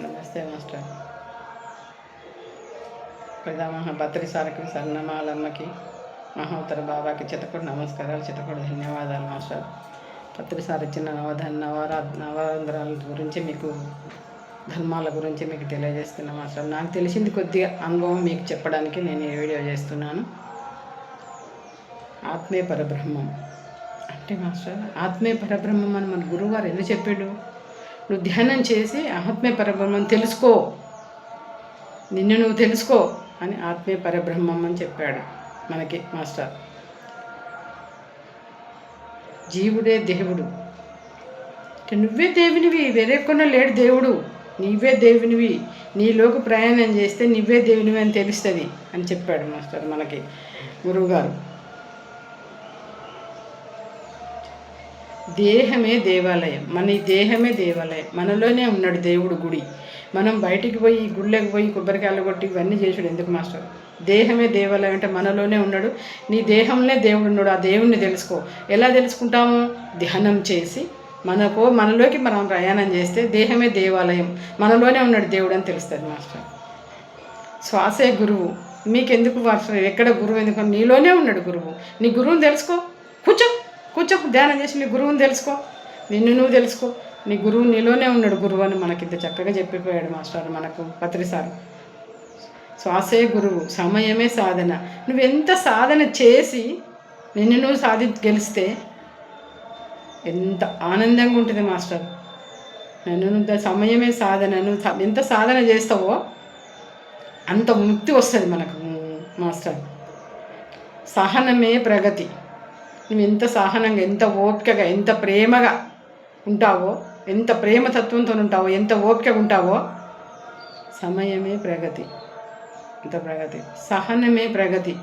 నమస్తే మాస్టర్. పితామహ భద్రి సార్కి, సన్నమాలమ్మకి, మహోత్తర బాబాకి చితకుడు నమస్కారాలు, చితకుడు ధన్యవాదాలు మాస్టర్. పత్రి సార్ ఇచ్చిన నవరంధ్రాల గురించి మీకు, ధర్మాల గురించి మీకు తెలియజేస్తున్నా మాస్టర్. నాకు తెలిసింది కొద్దిగా అనుభవం మీకు చెప్పడానికి నేను ఈ వీడియో చేస్తున్నాను. ఆత్మీయ పరబ్రహ్మం అంటే మాస్టర్, ఆత్మీయ పరబ్రహ్మం అని మన గురువుగారు ఎందుకు చెప్పాడు? నువ్వు ధ్యానం చేసి ఆత్మీయ పరబ్రహ్మం తెలుసుకో, నిన్ను నువ్వు తెలుసుకో అని ఆత్మీయ పరబ్రహ్మం అని చెప్పాడు మనకి మాస్టర్. జీవుడే దేవుడు, నువ్వే దేవునివి, వేరే కొన్న లేడు దేవుడు, నీవే దేవునివి, నీలోకి ప్రయాణం చేస్తే నువ్వే దేవునివి అని తెలుస్తుంది అని చెప్పాడు మాస్టర్ మనకి గురువుగారు. దేహమే దేవాలయం, మన ఈ దేహమే దేవాలయం, మనలోనే ఉన్నాడు దేవుడు గుడి. మనం బయటికి పోయి గుళ్ళకి పోయి కొబ్బరికాయలు కొట్టి ఇవన్నీ చేసుడు ఎందుకు మాస్టర్? దేహమే దేవాలయం అంటే మనలోనే ఉన్నాడు, నీ దేహంలో దేవుడు ఉన్నాడు. ఆ దేవుణ్ణి తెలుసుకో. ఎలా తెలుసుకుంటాము? ధ్యానం చేసి మనలోకి మనం ప్రయాణం చేస్తే దేహమే దేవాలయం, మనలోనే ఉన్నాడు దేవుడు అని తెలుస్తుంది మాస్టర్. శ్వాసే గురువు. మీకెందుకు మాస్టర్ ఎక్కడ గురువు ఎందుకు? నీలోనే ఉన్నాడు గురువు. నీ గురువుని తెలుసుకో. కూర్చో ధ్యానం చేసి నీ గురువుని తెలుసుకో, నిన్ను నువ్వు తెలుసుకో. నీ గురువు నీలోనే ఉన్నాడు గురువు అని మనకింత చక్కగా చెప్పిపోయాడు మాస్టర్ మనకు పత్రి సార్. శ్వాసే గురువు, సమయమే సాధన. నువ్వెంత సాధన చేసి నిన్ను నువ్వు గెలిస్తే ఎంత ఆనందంగా ఉంటుంది మాస్టర్. నువ్వు సమయమే సాధన, నువ్వు ఎంత సాధన చేస్తావో అంత ముక్తి వస్తుంది మనకు మాస్టర్. సహనమే ప్రగతి. నువ్వు ఎంత సహనంగా, ఎంత ఓపికగా, ఎంత ప్రేమగా ఉంటావో, ఎంత ప్రేమతత్వంతో ఉంటావో, ఎంత ఓపికగా ఉంటావో, సమయమే ప్రగతి. ఎంత ప్రగతి. సహనమే ప్రగతి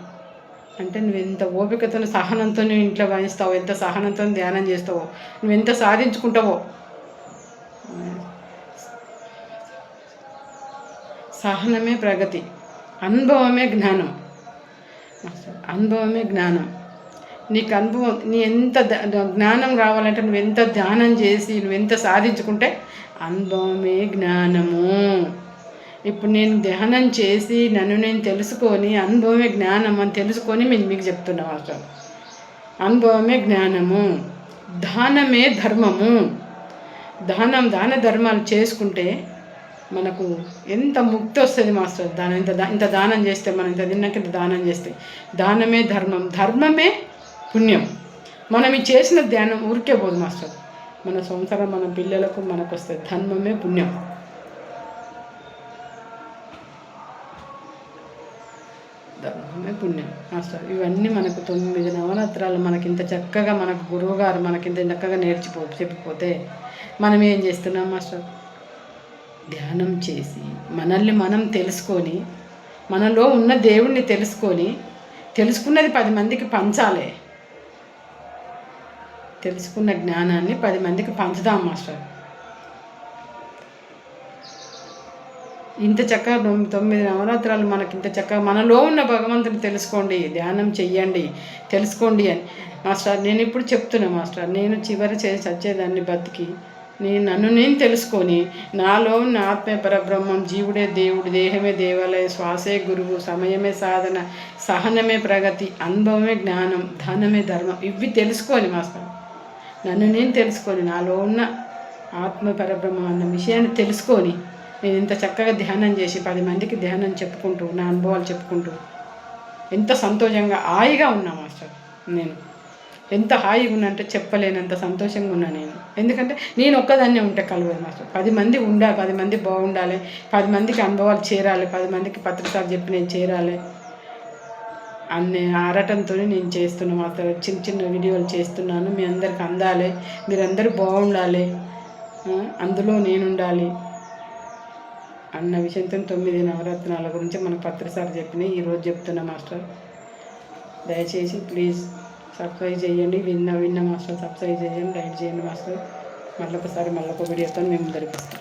అంటే నువ్వు ఎంత ఓపికతో సహనంతో నువ్వు ఇంట్లో వహిస్తావో, ఎంత సహనంతో ధ్యానం చేస్తావో, నువ్వు ఎంత సాధించుకుంటావో. సహనమే ప్రగతి. అనుభవమే జ్ఞానం. అనుభవమే జ్ఞానం. నీకు అనుభవం, నీ ఎంత జ్ఞానం రావాలంటే నువ్వు ఎంత ధ్యానం చేసి నువ్వు ఎంత సాధించుకుంటే అనుభవమే జ్ఞానము. ఇప్పుడు నేను ధ్యానం చేసి నన్ను నేను తెలుసుకొని అనుభవమే జ్ఞానం అని తెలుసుకొని మీకు చెప్తున్నా మాస్టర్. అనుభవమే జ్ఞానము. దానమే ధర్మము. దాన ధర్మాలు చేసుకుంటే మనకు ఎంత ముక్తి వస్తుంది మాస్టర్. ఇంత దానం చేస్తే, మనం ఇంత తిన్నాక ఇంత దానం చేస్తే, దానమే ధర్మం, ధర్మమే పుణ్యం. మనం ఈ చేసిన ధ్యానం ఊరికే పోదు మాస్టర్. మన సంసారం, మన పిల్లలకు మనకు వస్తుంది. ధర్మమే పుణ్యం. ధర్మమే పుణ్యం మాస్టర్. ఇవన్నీ మనకు 9 నవరాత్రాలు మనకి ఇంత చక్కగా మనకు గురువుగారు మనకి ఇంత చక్కగా చెప్పిపోతే మనం ఏం చేస్తున్నాం మాస్టర్? ధ్యానం చేసి మనల్ని మనం తెలుసుకొని, మనలో ఉన్న దేవుణ్ణి తెలుసుకున్నది 10 మందికి పంచాలి. తెలుసుకున్న జ్ఞానాన్ని 10 మందికి పంచుదాం మాస్టర్. ఇంత చక్కగా 9 నవరాత్రాలు మనకి ఇంత చక్కగా మనలో ఉన్న భగవంతుని తెలుసుకోండి, ధ్యానం చెయ్యండి, తెలుసుకోండి అని మాస్టర్. నేను ఇప్పుడు చెప్తున్నా మాస్టర్. నేను చివరి చచ్చేదాన్ని బతికి నన్ను నేను తెలుసుకొని నాలో ఉన్న ఆత్మీయ పరబ్రహ్మం, జీవుడే దేవుడు, దేహమే దేవాలయం, శ్వాసే గురువు, సమయమే సాధన, సహనమే ప్రగతి, అనుభవమే జ్ఞానం, ధనమే ధర్మం, ఇవి తెలుసుకొని మాస్టర్, నన్ను నేను తెలుసుకొని నాలో ఉన్న ఆత్మ పరబ్రహ్మం అన్న విషయాన్ని తెలుసుకొని నేను ఇంత చక్కగా ధ్యానం చేసి 10 మందికి ధ్యానం చెప్పుకుంటూ, నా అనుభవాలు చెప్పుకుంటూ ఎంత సంతోషంగా హాయిగా ఉన్నా మాస్టర్. నేను ఎంత హాయిగా ఉన్నా అంటే చెప్పలేనంత సంతోషంగా ఉన్నా నేను. ఎందుకంటే నేను ఒక్కదాన్నే ఉంటే కలవదు మాస్టర్. 10 మంది ఉండాలి, 10 మంది బాగుండాలి, 10 మందికి అనుభవాలు చేరాలి, 10 మందికి పత్రికలు చెప్పి నేను చేరాలి అనే ఆరాటంతో నేను చేస్తున్నా మాస్టర్. చిన్న వీడియోలు చేస్తున్నాను, మీ అందరికి అందాలి, మీరందరూ బాగుండాలి, అందులో నేను ఉండాలి అన్న విషయంతో 9 నవరత్నాల గురించి మనకు పత్రిసారి చెప్పినాయి. ఈరోజు చెప్తున్నా మాస్టర్. దయచేసి ప్లీజ్ సబ్స్క్రైబ్ చేయండి. విన్న మాస్టర్ సబ్స్క్రైబ్ చేయండి, లైక్ చేయండి మాస్టర్. మళ్ళొకసారి మళ్ళొక వీడియోతో మేము ముందరికి వస్తాం.